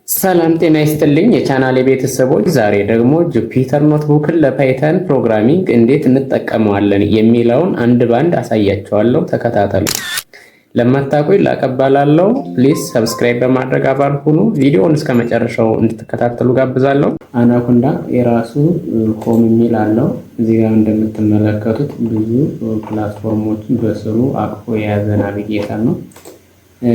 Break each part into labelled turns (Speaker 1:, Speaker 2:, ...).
Speaker 1: ሰላም ጤና ይስጥልኝ የቻናሌ ቤተሰቦች፣ ዛሬ ደግሞ ጁፒተር ኖትቡክን ለፓይተን ፕሮግራሚንግ እንዴት እንጠቀመዋለን የሚለውን አንድ ባንድ አሳያችኋለሁ። ተከታተሉ። ለማታውቁኝ ላቀባላለሁ። ፕሊዝ ሰብስክራይብ በማድረግ አባል ሁኑ። ቪዲዮውን እስከ መጨረሻው እንድትከታተሉ ጋብዛለሁ። አናኮንዳ የራሱ ሆም የሚል አለው። እዚህ ጋር እንደምትመለከቱት ብዙ ፕላትፎርሞችን በስሩ አቅፎ የያዘ ናቪጌተር ነው።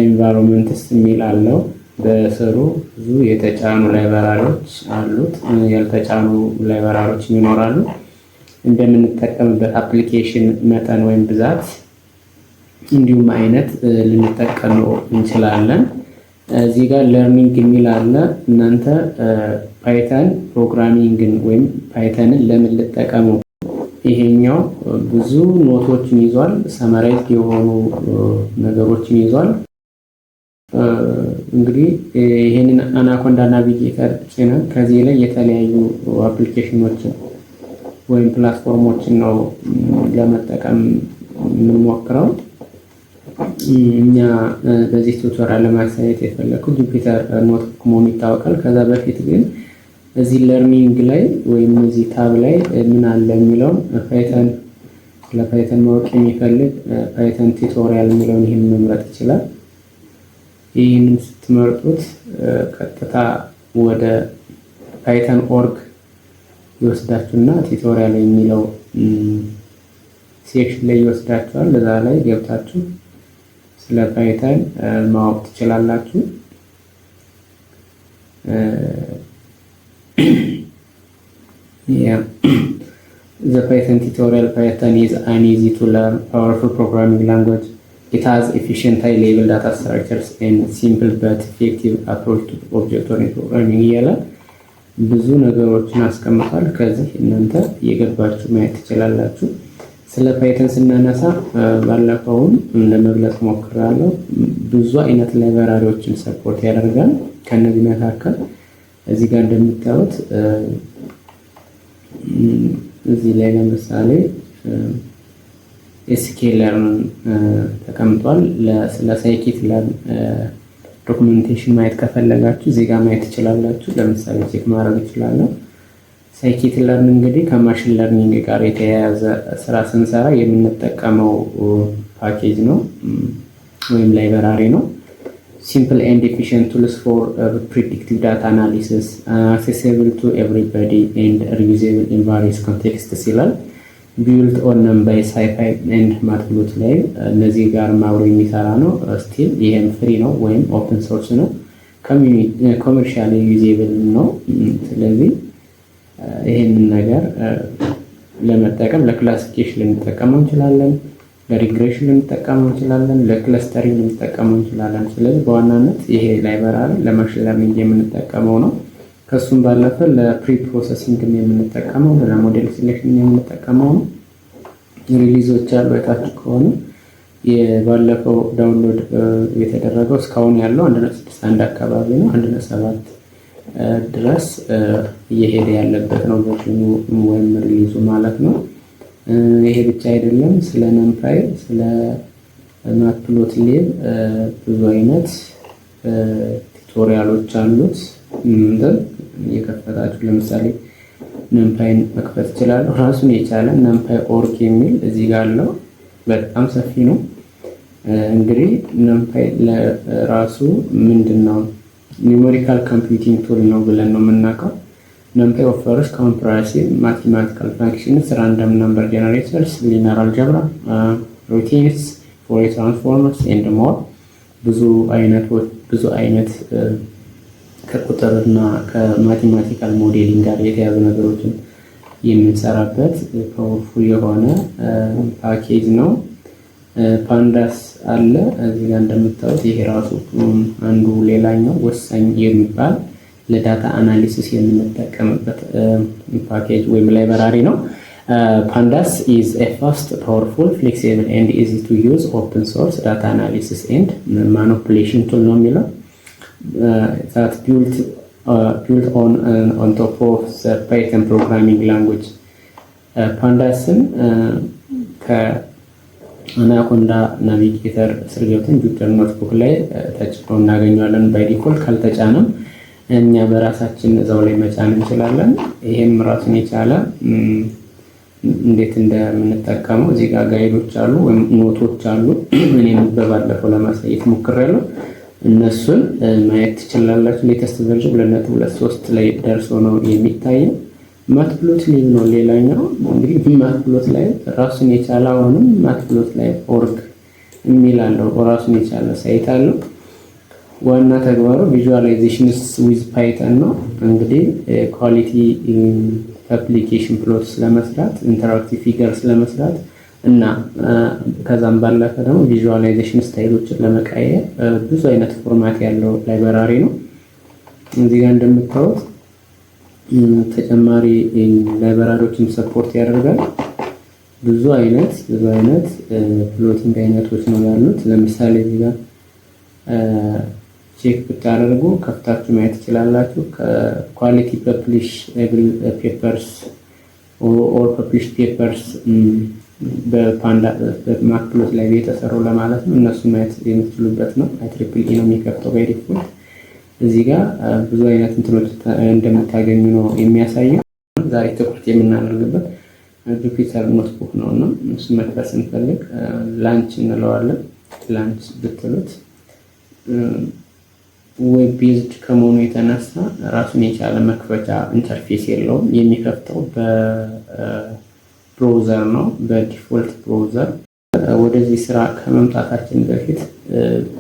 Speaker 1: ኢንቫይሮንመንትስ የሚል አለው። በስሩ ብዙ የተጫኑ ላይብራሪዎች አሉት። ያልተጫኑ ላይብራሪዎች ይኖራሉ። እንደምንጠቀምበት አፕሊኬሽን መጠን ወይም ብዛት እንዲሁም አይነት ልንጠቀመው እንችላለን። እዚህ ጋር ለርኒንግ የሚል አለ። እናንተ ፓይተን ፕሮግራሚንግን ወይም ፓይተንን ለምን ልጠቀመው? ይሄኛው ብዙ ኖቶችን ይዟል። ሰመራይዝድ የሆኑ ነገሮችን ይዟል። እንግዲህ ይሄንን አናኮንዳ ናቪጌተር ጭነን ከዚህ ላይ የተለያዩ አፕሊኬሽኖችን ወይም ፕላትፎርሞችን ነው ለመጠቀም የምንሞክረው። እኛ በዚህ ቱቶሪያል ለማሳየት የፈለኩት ጁፒተር ኖትቡክ መሆኑ ይታወቃል። ከዛ በፊት ግን እዚህ ለርኒንግ ላይ ወይም እዚህ ታብ ላይ ምን አለ የሚለውን ፓይተን ለፓይተን ማወቅ የሚፈልግ ፓይተን ቱቶሪያል የሚለውን ይሄን መምረጥ ይችላል። ይህንን ስትመርጡት ቀጥታ ወደ ፓይተን ኦርግ ይወስዳችሁና ቱቶሪያል የሚለው ሴክሽን ላይ ይወስዳችኋል። እዛ ላይ ገብታችሁ ስለ ፓይተን ማወቅ ትችላላችሁ። The Python tutorial. Python is an easy to learn, powerful programming language. It has efficient high-level data structures and simple but effective approach to object-oriented programming እያለ ብዙ ነገሮችን አስቀምጧል። ከዚህ እናንተ እየገባችሁ ማየት ትችላላችሁ። ስለ ፓይተን ስናነሳ ባለፈውም ለመግለጽ ሞክራለሁ። ብዙ አይነት ላይብራሪዎችን ሰፖርት ያደርጋል። ከነዚህ መካከል እዚህ ጋር እንደምታዩት እዚህ ላይ ለምሳሌ ኤስኬለርን ተቀምጧል። ስለ ሳይኪት ለርን ዶክመንቴሽን ማየት ከፈለጋችሁ እዚህ ጋር ማየት ትችላላችሁ። ለምሳሌ ቼክ ማድረግ ይችላል። ሳይኪት ለርን እንግዲህ ከማሽን ለርኒንግ ጋር የተያያዘ ስራ ስንሰራ የምንጠቀመው ፓኬጅ ነው ወይም ላይብራሪ ነው። ሲምፕል ኤንድ ኤፊሽንት ቱልስ ፎር ፕሪዲክቲቭ ዳታ አናሊሲስ አክሴሲብል ቱ ኤቭሪባዲ ኤንድ ሪዩዘብል ኢን ቫሪየስ ኮንቴክስትስ ይላል። ቢልድ ኦን ነምባይ ሳይፓይ ኤንድ ማትፕሎትሊብ እነዚህ ጋር ማብሮ የሚሰራ ነው። ስቲል ይሄም ፍሪ ነው ወይም ኦፕን ሶርስ ነው። ኮመርሻሊ ዩዜብል ነው። ስለዚህ ይሄንን ነገር ለመጠቀም ለክላሲፊኬሽን ልንጠቀመው እንችላለን፣ ለሪግሬሽን ልንጠቀመው እንችላለን፣ ለክለስተሪንግ ልንጠቀመው እንችላለን። ስለዚህ በዋናነት ይሄ ላይብራሪ ለማሽን ለርኒንግ የምንጠቀመው ነው። ከሱም ባለፈ ለፕሪ ፕሮሰሲንግ የምንጠቀመው ለሞዴል ሲሌክሽን የምንጠቀመው ነው። ሪሊዞች ያሉ አይታችሁ ከሆነ የባለፈው ዳውንሎድ የተደረገው እስካሁን ያለው 1.61 አካባቢ ነው። 1.7 ድረስ እየሄደ ያለበት ነው ቨርዥኑ ወይም ሪሊዙ ማለት ነው። ይሄ ብቻ አይደለም። ስለ ነምፓይ ስለ ማትፕሎትሊብ ብዙ አይነት ቱቶሪያሎች አሉት። የከፈታችሁ ለምሳሌ ነምፓይን መክፈት ይችላል። ራሱን የቻለ ነምፓይ ኦርግ የሚል እዚህ ጋር አለው። በጣም ሰፊ ነው። እንግዲህ ነምፓይ ለራሱ ምንድነው ኒውሜሪካል ኮምፒውቲንግ ቱል ነው ብለን ነው የምናውቀው። ነምፓይ ኦፈርስ ኮምፕሬሄንሲቭ ማቴማቲካል ፋንክሽንስ፣ ራንደም ነምበር ጀነሬተርስ፣ ሊኒየር አልጀብራ፣ ሩቲንስ፣ ፎሪየር ትራንስፎርምስ ኤንድ ሞር ብዙ አይነት ከቁጥርና ከማቴማቲካል ሞዴሊንግ ጋር የተያዙ ነገሮችን የምንሰራበት ፓወርፉል የሆነ ፓኬጅ ነው። ፓንዳስ አለ እዚህ ጋር እንደምታዩት። ይሄ ራሱ አንዱ ሌላኛው ወሳኝ የሚባል ለዳታ አናሊሲስ የምንጠቀምበት ፓኬጅ ወይም ላይብራሪ ነው። ፓንዳስ is a fast, powerful, flexible and easy to use open source data analysis and manipulation tool ነው የሚለው that built on top of the Python programming language. ፓንዳስን ከአናኮንዳ ናቪጌተር ስር ገብተን ጁፒተር ኖትቡክ ላይ ተጭኖ እናገኘዋለን። ባይ ዲፎልት ካልተጫነም እኛ በራሳችን እዛው ላይ መጫን እንችላለን። ይሄም ራሱን የቻለ እንዴት እንደምንጠቀመው እዚህ ጋር ጋይዶች አሉ ወይም ኖቶች አሉ። እኔም በባለፈው ለማሳየት ሞክሬያለሁ። እነሱን ማየት ትችላላችሁ። ሌተስት ቨርዥን 2.23 ላይ ደርሶ ነው የሚታየው። ማትፕሎትሊብ ነው ሌላኛው። እንግዲህ ማትፕሎትሊብ ራሱን የቻለ አሁንም ማትፕሎትሊብ ኦርግ የሚል አለው። ራሱን የቻለ ሳይት አለው። ዋና ተግባሩ ቪዥዋላይዜሽንስ ዊዝ ፓይተን ነው። እንግዲህ ኳሊቲ አፕሊኬሽን ፕሎትስ ለመስራት ኢንተራክቲቭ ፊገርስ ለመስራት እና ከዛም ባለፈ ደግሞ ቪዥዋላይዜሽን ስታይሎችን ለመቀየር ብዙ አይነት ፎርማት ያለው ላይብራሪ ነው። እዚህ ጋር እንደምታዩት ተጨማሪ ላይብራሪዎችን ሰፖርት ያደርጋል። ብዙ አይነት ፕሎቲንግ አይነቶች ነው ያሉት። ለምሳሌ እዚህ ጋር ቼክ ብታደርጉ ከፍታችሁ ማየት ትችላላችሁ። ከኳሊቲ ፐብሊሽ ፔፐርስ ኦር ፐብሊሽ ፔፐርስ በፓንዳ በማክፕሎት ላይ የተሰሩ ለማለት ነው። እነሱ ማየት የምትችሉበት ነው። IEEE ነው የሚከፍተው ባይ ዲፎልት። እዚህ ጋር ብዙ አይነት እንትኖች እንደምታገኙ ነው የሚያሳየው። ዛሬ ትኩረት የምናደርግበት ጁፒተር ኖትቡክ ነው እና እሱ መክፈት ስንፈልግ ላንች እንለዋለን። ላንች ብትሉት ዌብ ቤዝድ ከመሆኑ የተነሳ ራሱን የቻለ መክፈቻ ኢንተርፌስ የለውም። የሚከፍተው በብራውዘር ነው፣ በዲፎልት ብራውዘር። ወደዚህ ስራ ከመምጣታችን በፊት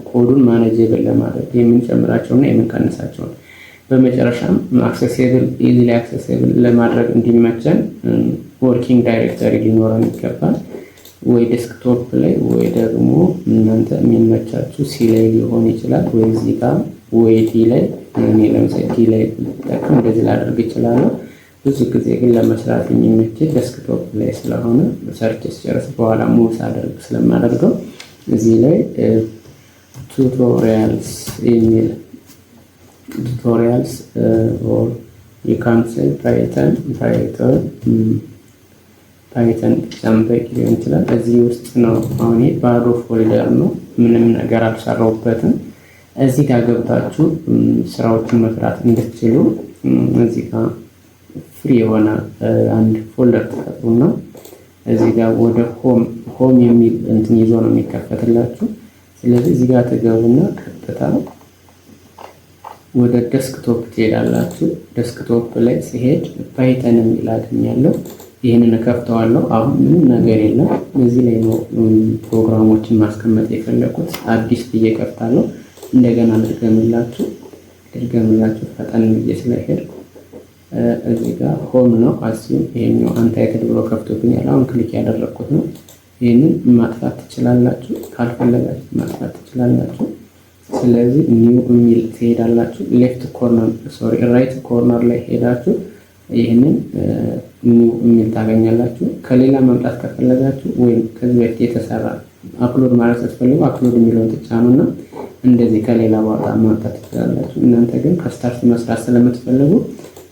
Speaker 1: ኮዱን ማኔጀብል ለማድረግ የምንጨምራቸውና የምንቀንሳቸው በመጨረሻም አክሰሲብል ኢዚሊ አክሰሲብል ለማድረግ እንዲመቸን ወርኪንግ ዳይሬክተሪ ሊኖረን ይገባል። ወይ ዴስክቶፕ ላይ ወይ ደግሞ እናንተ የሚመቻችሁ ሲ ላይ ሊሆን ይችላል፣ ወይ እዚህ ጋር ወይ ዲ ላይ። እኔ ለምሳሌ ዲ ላይ ብጠቀም እንደዚህ ላደርግ ይችላለሁ። ብዙ ጊዜ ግን ለመስራት የሚመች ዴስክቶፕ ላይ ስለሆነ ሰርች ስጨርስ በኋላ ሙቭ ሳደርግ ስለማደርገው እዚህ ላይ ቱቶሪያልስ የሚል ቱቶሪያልስ ኦር ዩ ካን ሴይ ፓይተን ጃምበቂ ሊሆን ይችላል። እዚህ ውስጥ ነው። አሁን ባዶ ፎልደር ነው፣ ምንም ነገር አልሰራሁበትም። እዚህ ጋር ገብታችሁ ስራዎችን መስራት እንድትችሉ እዚህ ጋር ፍሪ የሆነ አንድ ፎልደር ተፈጥሩና እዚህ ጋር ወደ ሆም የሚል እንትን ይዞ ነው የሚከፈትላችሁ። ስለዚህ እዚህ ጋር ተገቡና ቀጥታ ወደ ዴስክቶፕ ትሄዳላችሁ። ዴስክቶፕ ላይ ሲሄድ ፓይተን የሚል አገኛለሁ። ይህንን እከፍተዋለሁ። አሁን ምንም ነገር የለም። እዚህ ላይ ነው ፕሮግራሞችን ማስቀመጥ የፈለኩት። አዲስ ብዬ ከፍታለሁ። እንደገና ልድገምላችሁ ፈጠን ብዬ ስለሄድኩ እዚህ ጋር ሆም ነው አሲም። ይሄኛው አንታይትል ብሎ ከፍቶብኛል። አሁን ክሊክ ያደረኩት ነው። ይህንን ማጥፋት ትችላላችሁ፣ ካልፈለጋችሁ ማጥፋት ትችላላችሁ። ስለዚህ ኒው የሚል ትሄዳላችሁ። ራይት ኮርነር ላይ ሄዳችሁ ይህንን ኒው የሚል ታገኛላችሁ። ከሌላ መምጣት ከፈለጋችሁ ወይም ከዚህ በፊት የተሰራ አፕሎድ ማለት ስትፈልጉ አፕሎድ የሚለውን ትጫኑና እንደዚህ ከሌላ ቦታ ማምጣት ትችላላችሁ። እናንተ ግን ከስታርት መስራት ስለምትፈልጉ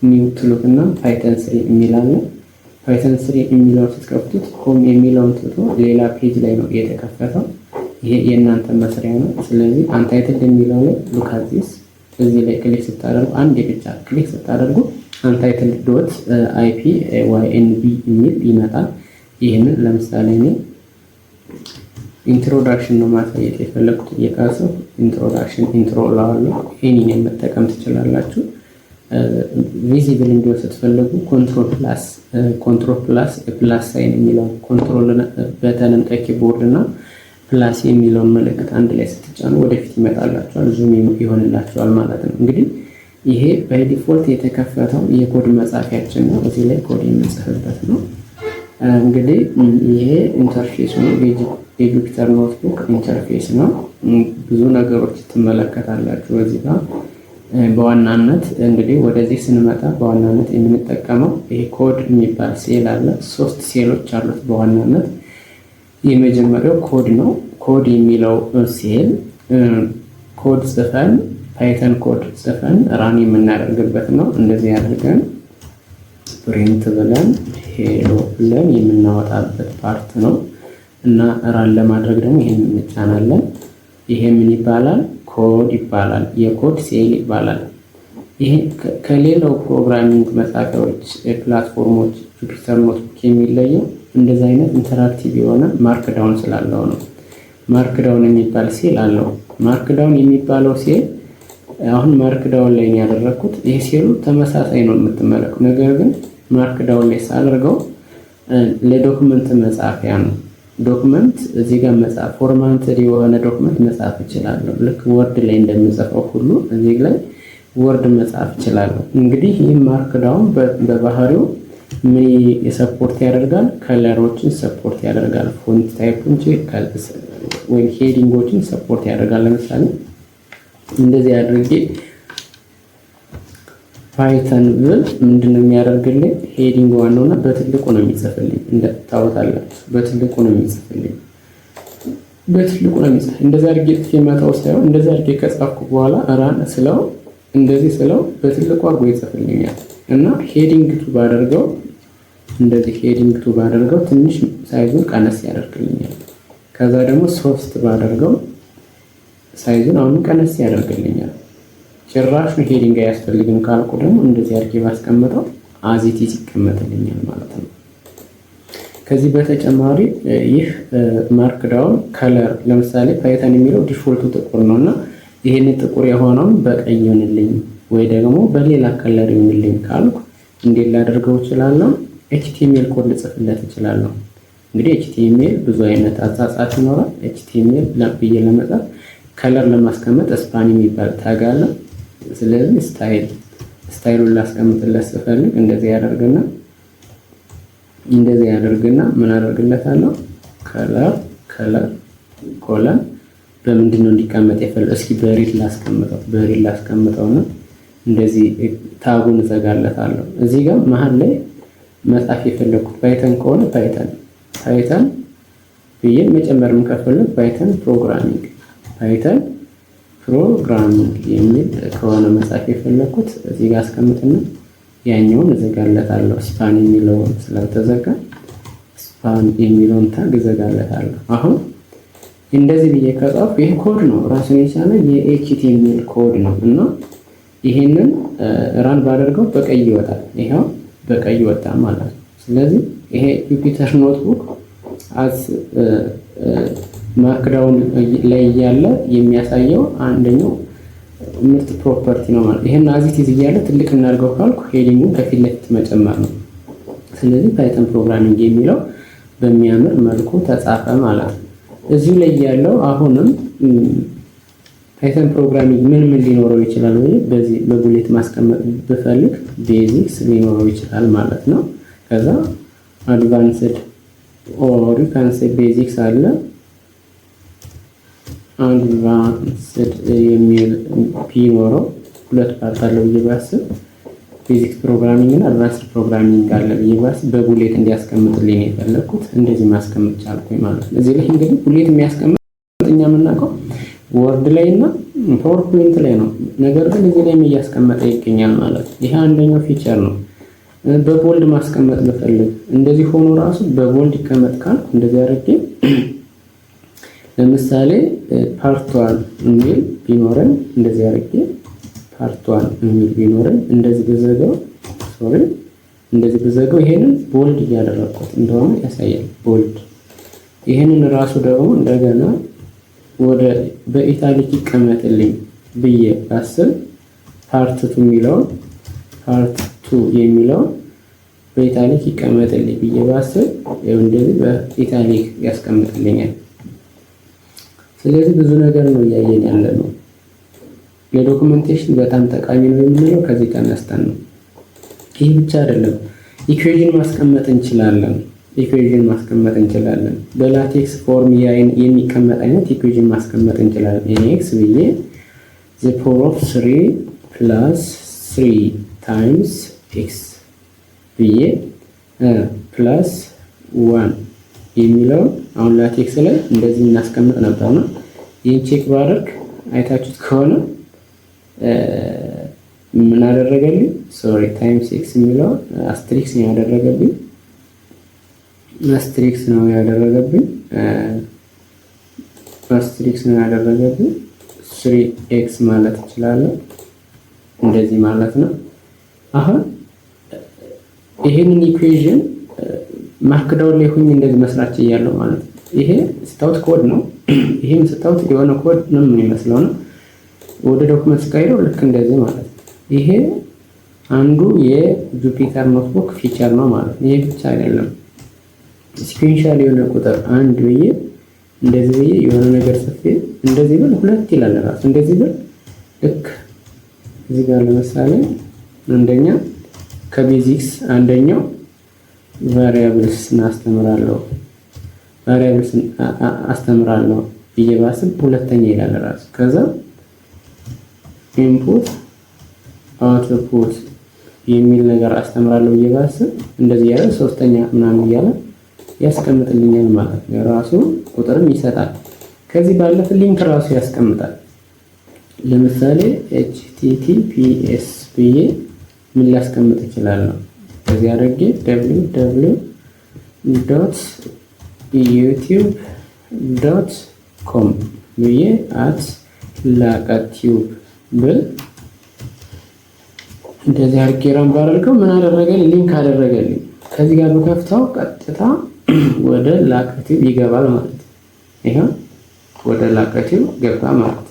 Speaker 1: ኒው ትሉትና ፓይተን 3 የሚል አለ። ፓይተን 3 የሚለውን ስትከፍቱት ሆም የሚለውን ትቶ ሌላ ፔጅ ላይ ነው የተከፈተው። ይሄ የእናንተ መስሪያ ነው። ስለዚህ አንታይትል የሚለው ላይ ሉክ አት ዚስ እዚህ ላይ ክሊክ ስታደርጉ አንድ ብቻ ክሊክ ስታደርጉ አንታይትል ዶት IPYNB የሚል ይመጣል። ይህንን ለምሳሌ እኔ ኢንትሮዳክሽን ነው ማሳየት የፈለኩት። የካሰው ኢንትሮዳክሽን ኢንትሮ ላዋለሁ። ይህንን መጠቀም ትችላላችሁ። ቪዚብል እንዲሆን ስትፈልጉ ኮንትሮል ፕላስ ሳይን የሚለው ኮንትሮል በተንን ከኪቦርድ እና ፕላስ የሚለውን ምልክት አንድ ላይ ስትጫኑ ወደፊት ይመጣላችኋል፣ ዙም ይሆንላችኋል ማለት ነው። እንግዲህ ይሄ ባይ ዲፎልት የተከፈተው የኮድ መጻፊያችን ነው። እዚህ ላይ ኮድ የምንጽፍበት ነው። እንግዲህ ይሄ ኢንተርፌስ ነው። የጁፒተር ኖትቡክ ኢንተርፌስ ነው። ብዙ ነገሮች ትመለከታላችሁ እዚህ ጋር። በዋናነት እንግዲህ ወደዚህ ስንመጣ በዋናነት የምንጠቀመው ይሄ ኮድ የሚባል ሴል አለ። 3 ሴሎች አሉት በዋናነት። የመጀመሪያው ኮድ ነው። ኮድ የሚለው ሴል ኮድ ጽፈን ፓይተን ኮድ ጽፈን ራን የምናደርግበት ነው። እንደዚህ አድርገን ፕሪንት ብለን ሄሎ ብለን የምናወጣበት ፓርት ነው እና ራን ለማድረግ ደግሞ ይሄን እንጫናለን። ይሄ ምን ይባላል? ኮድ ይባላል። የኮድ ሴል ይባላል። ይሄ ከሌላው ፕሮግራሚንግ መጻፊያዎች ፕላትፎርሞች ጁፒተር ኖትቡክ የሚለየው እንደዚህ አይነት ኢንተራክቲቭ የሆነ ማርክዳውን ስላለው ነው። ማርክዳውን የሚባል ሴል አለው። ማርክዳውን የሚባለው ሴል አሁን ማርክዳውን ላይ ያደረኩት ይሄ ሴሉ ተመሳሳይ ነው የምትመለከቱ። ነገር ግን ማርክዳውን ላይ ሳደርገው ለዶክመንት መጻፊያ ነው። ዶክመንት እዚህ ጋር መጻፍ ፎርማትድ የሆነ ዶክመንት መጻፍ እችላለሁ። ልክ ወርድ ላይ እንደምጽፈው ሁሉ እዚህ ላይ ወርድ መጻፍ እችላለሁ። እንግዲህ ይህ ማርክዳውን በባህሪው ምን ሰፖርት ያደርጋል? ከለሮችን ሰፖርት ያደርጋል። ፎንት ታይፖችን ወይ ሄዲንጎችን ሰፖርት ያደርጋል። ለምሳሌ እንደዚህ አድርጌ ፓይተን ብል ምንድነው የሚያደርግልኝ? ሄዲንግ ዋናውና በትልቁ ነው የሚጽፍልኝ። እንደታወታላችሁ በትልቁ ነው የሚጽፍልኝ። በትልቁ ነው የሚጽፍ። እንደዛ አድርጌ ጽፌ መታው ሳይሆን እንደዛ አድርጌ ከጻፍኩ በኋላ ራን ስለው እንደዚህ ስለው በትልቁ አድርጎ ይጽፍልኛል። እና ሄዲንግ ቱ ባደርገው እንደዚህ ሄዲንግ ቱ ባደርገው ትንሽ ሳይዙን ቀነስ ያደርግልኛል። ከዛ ደግሞ ሶፍት ባደርገው ሳይዙን አሁን ቀነስ ያደርግልኛል። ጭራሽ ሄዲንግ አያስፈልግም ካልኩ ደግሞ እንደዚህ አድርጌ ባስቀምጠው አዚቲ ይቀመጥልኛል ማለት ነው። ከዚህ በተጨማሪ ይህ ማርክዳውን ከለር ለምሳሌ ፓይተን የሚለው ዲፎልቱ ጥቁር ነውና ይሄንን ጥቁር የሆነውን በቀይ ይሁንልኝ ወይ ደግሞ በሌላ ከለር ይሁንልኝ ካልኩ እንዴት ላደርገው እችላለሁ? ኤችቲኤምኤል ኮድ ልጽፍለት እችላለሁ። እንግዲህ ኤችቲኤምኤል ብዙ አይነት አጻጻፍ ይኖራል። ኤችቲኤምኤል ብዬ ለመጻፍ ከለር ለማስቀመጥ ስፓን የሚባል ታግ አለ። ስለዚህ ስታይሉን ላስቀምጥለት ስፈልግ እንደዚህ ያደርግና ምን አደርግለታለሁ? ከለር ኮለን በምንድን ነው እንዲቀመጥ የፈለገው? እስኪ በሪድ ላስቀምጠውና እንደዚህ ታጉን እዘጋለታለሁ። እዚህ ጋር መሀል ላይ መጻፍ የፈለኩት ፓይተን ከሆነ ፓይተን ብዬ መጨመርም ከፈለኩ ፓይተን ፕሮግራሚንግ የሚል ከሆነ መጻፍ የፈለኩት እዚህ ጋር አስቀምጥና ያኛውን እዘጋለታለሁ። ስፓን የሚለውን ስላልተዘጋ ስፓን የሚለውን ታግ እዘጋለታለሁ። አሁን እንደዚህ ብዬ ከጻፍኩ ይሄ ኮድ ነው፣ ራሱን የቻለ የኤችቲኤምኤል ኮድ ነው እና ይሄንን ራን ባደርገው በቀይ ይወጣል። ይሄው በቀይ ወጣ ማለት ነው። ስለዚህ ይሄ ጁፒተር ኖትቡክ አዝ ማርክዳውን ላይ ያለ የሚያሳየው አንደኛው ምርጥ ፕሮፐርቲ ነው ማለት። ይሄን አዚት ይያለ ትልቅ እናድርገው ካልኩ ሄዲንጉን ከፊት ለፊት መጨመር ነው። ስለዚህ ፓይተን ፕሮግራሚንግ የሚለው በሚያምር መልኩ ተጻፈ ማለት ነው። እዚሁ ላይ ያለው አሁንም ፓይተን ፕሮግራሚንግ ምን ሊኖረው ይችላል ወይ በዚህ በቡሌት ማስቀመጥ ብፈልግ ቤዚክስ ሊኖረው ይችላል ማለት ነው። ከዛ አድቫንስድ ኦር ካንሴፕት ቤዚክስ አለ። አድቫንስድ የሚል ቢኖረው ሁለት ፓርት አለው ብዬ ባስብ ቤዚክ ፕሮግራሚንግ እና አድቫንስድ ፕሮግራሚንግ አለ ብዬ ባስብ በቡሌት እንዲያስቀምጥልኝ ነው የፈለኩት። እንደዚህ ማስቀመጥ ቻልኩኝ ማለት ነው። እዚህ ላይ እንግዲህ ቡሌት የሚያስቀምጥ እኛ የምናውቀው ወርድ ላይ እና ፓወርፖይንት ላይ ነው። ነገር ግን እዚህ ላይ እያስቀመጠ ይገኛል ማለት ነው። ይሄ አንደኛው ፊቸር ነው። በቦልድ ማስቀመጥ ብፈልግ እንደዚህ ሆኖ ራሱ በቦልድ ይቀመጥ ካልኩ እንደዚህ አድርጌ ለምሳሌ ፓርት 1 የሚል ቢኖረን እንደዚህ አድርጌ ፓርት 1 የሚል ቢኖረን እንደዚህ ብዘጋው ይሄንን ቦልድ እያደረኩት እንደሆነ ያሳያል። ቦልድ ይሄንን ራሱ ደግሞ እንደገና ወደ በኢታሊክ ይቀመጥልኝ ብዬ ባስብ ፓርት 2 የሚለውን በኢታሊክ ይቀመጥልኝ ብዬ ባስብ እንደዚህ በኢታሊክ ያስቀምጥልኛል። ስለዚህ ብዙ ነገር ነው እያየን ያለ ነው። ለዶክመንቴሽን በጣም ጠቃሚ ነው የምንለው ከዚህ ተነስተን ነው። ይህ ብቻ አይደለም፣ ኢኩዌሽን ማስቀመጥ እንችላለን። በላቴክስ ፎርም የሚቀመጥ አይነት ኢኩዌሽን ማስቀመጥ እንችላለን። ኤክስ ብዬ ዘ ፓወር ኦፍ 3 + 3 ታይምስ ኤክስ ብዬ +1 የሚለው አሁን ላቴክስ ላይ እንደዚህ እናስቀምጥ ነበርና ይህን ቼክ ባደርግ አይታችሁት ከሆነ ምን አደረገልኝ? ታይምስ ኤክስ የሚለው አስትሪክስ ነው ያደረገብኝ። 3x ማለት እችላለሁ። እንደዚህ ማለት ነው። አሁን ይሄንን ኢኩዌሽን ማርክዳውን ላይ ሆኜ እንደዚህ መስራት እያለሁ ማለት ነው። ይሄ ስታውት ኮድ ነው። ይሄም ስታውት የሆነ ኮድ ነው የሚመስለው ነው። ወደ ዶክመንት ስቀይረው ልክ እንደዚህ ማለት ነው። ይሄ አንዱ የጁፒተር ኖትቡክ ፊቸር ነው ማለት ነው። ይሄ ብቻ አይደለም። ሲኩዌንሻል የሆነ ቁጥር አንድ ብዬ እንደዚህ ብዬ የሆነ ነገር ጽፌ እንደዚህ ብል ሁለት ይላል ራሱ። እንደዚህ ብል ልክ እዚህ ጋር ለምሳሌ አንደኛ ከቤዚክስ አንደኛው ቫሪያብልስ አስተምራለሁ ብዬ ባስብ ሁለተኛ ይላል ራሱ። ከዛ ኢንፑት አውትፑት የሚል ነገር አስተምራለሁ ብዬ ባስብ እንደዚህ ያለ ሶስተኛ ምናምን እያለ ያስቀምጥልኛል ማለት ነው። ራሱ ቁጥርም ይሰጣል። ከዚህ ባለፈ ሊንክ ራሱ ያስቀምጣል። ለምሳሌ https ብዬ ምን ላስቀምጥ እችላለሁ? ከዚህ አድርጌ www.youtube.com ብዬ @laqatube ብል እንደዚህ አድርጌ ራን ባደርገው ምን አደረገልኝ? ሊንክ አደረገልኝ። ከዚህ ጋር በከፍተው ቀጥታ ወደ ላቀቲዩብ ይገባል ማለት ነው። ይሄው ወደ ላቀቲዩብ ገባ ማለት ነው።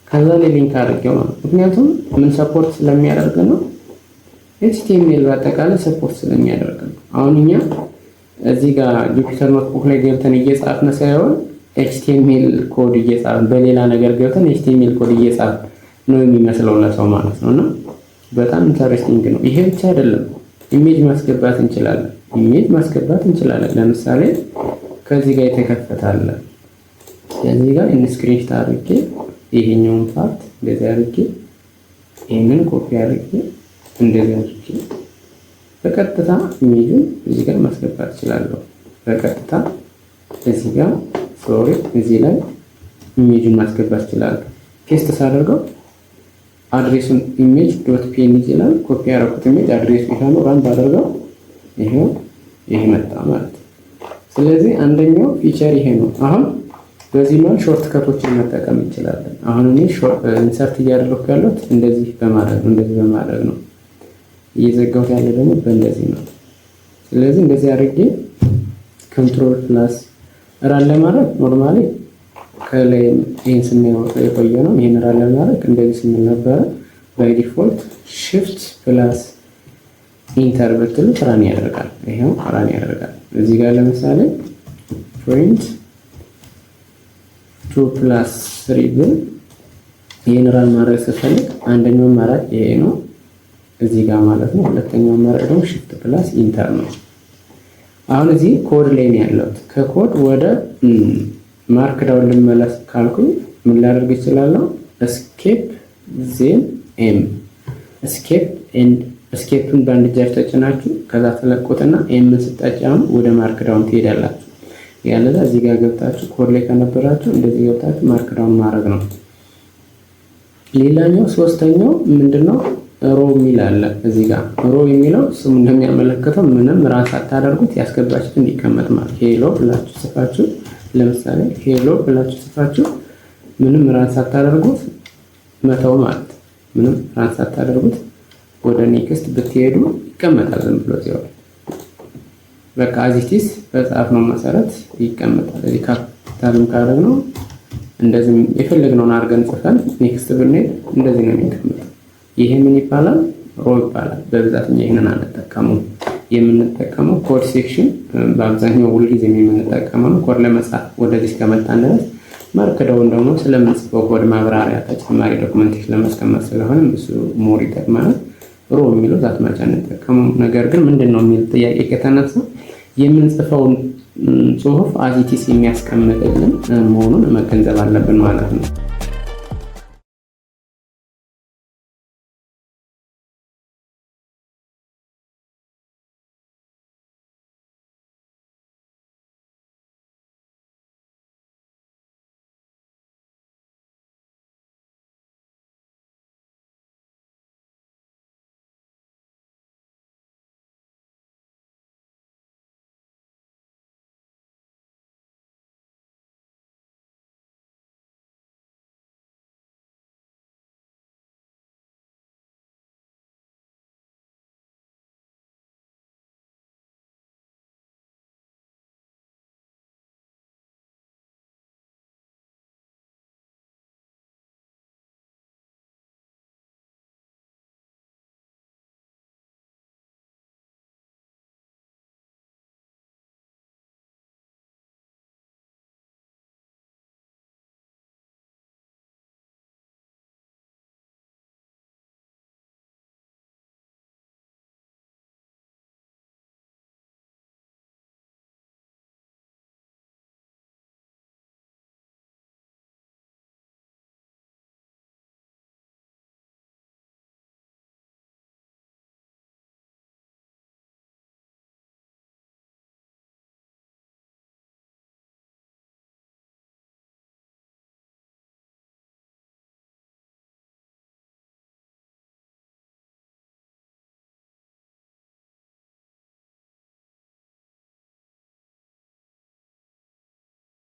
Speaker 1: ከዛ ላይ ሊንክ አድርጌው ማለት ምክንያቱም ምን ሰፖርት ስለሚያደርግ ነው። HTML በአጠቃላይ ሰፖርት ስለሚያደርግ ነው። አሁን እኛ እዚህ ጋር ጁፒተር ኖትቡክ ላይ ገብተን እየጻፍን ሳይሆን HTML ኮድ እየጻፍን በሌላ ነገር ገብተን HTML ኮድ እየጻፍን ነው የሚመስለው ለሰው ማለት ነውና በጣም ኢንተረስቲንግ ነው። ይሄ ብቻ አይደለም። ኢሜጅ ማስገባት እንችላለን። ለምሳሌ ከዚህ ጋር የተከፈታለ ከዚህ ጋር ኢንስክሪፕት አድርጌ ይሄኛውን ፓርት እንደዚህ አድርጌ ይሄንን ኮፒ አድርጌ እንደዚህ አድርጌ በቀጥታ ኢሜጅን እዚህ ጋር ማስገባት እችላለሁ። በቀጥታ እዚህ ጋር እዚህ ላይ ኢሜጅን ማስገባት እችላለሁ። ፔስት ሳደርገው አድሬሱን image.png ይላል። ኮፒ ያደረኩት ኢሜጅ አድሬሱ ይሄ ነው። ራን ባደርገው ይሄ መጣ ማለት ነው። ስለዚህ አንደኛው ፊቸር ይሄ ነው። አሁን በዚህ ነው ሾርት ከቶችን መጠቀም እንችላለን። አሁን እኔ ኢንሰርት እያደረኩ ያለሁት እንደዚህ በማድረግ ነው። እየዘጋሁት ያለ ደግሞ በእንደዚህ ነው። ስለዚህ እንደዚህ አድርጌ ኮንትሮል ፕላስ ራን ለማድረግ ኖርማሊ ከላይ ይሄን ስናየው የቆየ ነው። ይሄን ራን ለማድረግ እንደዚህ ስንል ነበረ። ባይ ዲፎልት shift ፕላስ ኢንተር ብትሉ ራን ያደርጋል። ይሄው ራን ያደርጋል። እዚህ ጋር ለምሳሌ print 2+3 ብል ይሄን ራን ማድረግ ስፈልግ አንደኛው አማራጭ ይሄ ነው እዚህ ጋር ማለት ነው። ሁለተኛው አማራጭ ደግሞ shift ፕላስ ኢንተር ነው። አሁን እዚህ ኮድ ላይ ነው ያለው። ከኮድ ወደ ማርክዳውን ልመለስ ካልኩኝ ምን ላደርግ እችላለሁ? escape ዜን ኤም escapeን በአንድ እጃችሁ ተጭናችሁ ከዛ ተለቆትና ኤምን ስትጫኑ ወደ ማርክዳውን ትሄዳላችሁ። ያለዛ እዚህ ጋር ገብታችሁ ኮድ ላይ ከነበራችሁ እንደዚህ ገብታችሁ ማርክዳውን ማድረግ ነው። ሌላኛው ሶስተኛው ምንድነው? ሮ የሚል አለ እዚህ ጋር። ሮ የሚለው ስሙ እንደሚያመለክተው ምንም ራስ አታደርጉት ያስገባችሁት እንዲቀመጥ ማለት ሄሎ ብላችሁ ጽፋችሁ ለምሳሌ ሄሎ ብላችሁ ጽፋችሁ ምንም ራስ አታደርጉት መተው ማለት ምንም ራስ አታደርጉት ወደ ኔክስት ብትሄዱ ይቀመጣል ዝም ብሎ ሲሆን በቃ አዚቲስ በጻፍነው መሰረት ይቀመጣል። እዚህ ካፒታልም ካደረግነው እንደዚህ የፈለግነውን አድርገን ጽፈን ኔክስት ብንሄድ እንደዚህ ነው የሚቀመጠው። ይሄ ምን ይባላል? ሮ ይባላል። በብዛት እኛ ይሄንን አንጠቀመው። የምንጠቀመው ኮድ ሴክሽን በአብዛኛው ሁልጊዜ የምንጠቀመው ኮድ ለመጻፍ ወደዚህ ከመጣን ድረስ ማርክዳውን ደግሞ ስለምንጽፈው ኮድ ማብራሪያ ተጨማሪ ዶክመንቴሽን ለማስቀመጥ ስለሆነ እሱ ሞር ይጠቅማል። ሮ የሚለው ዛት ማጫ እንጠቀመው። ነገር ግን ምንድነው የሚል ጥያቄ ከተነሳ የምንጽፈውን ጽሁፍ አዚቲስ የሚያስቀምጥልን መሆኑን መገንዘብ አለብን ማለት ነው።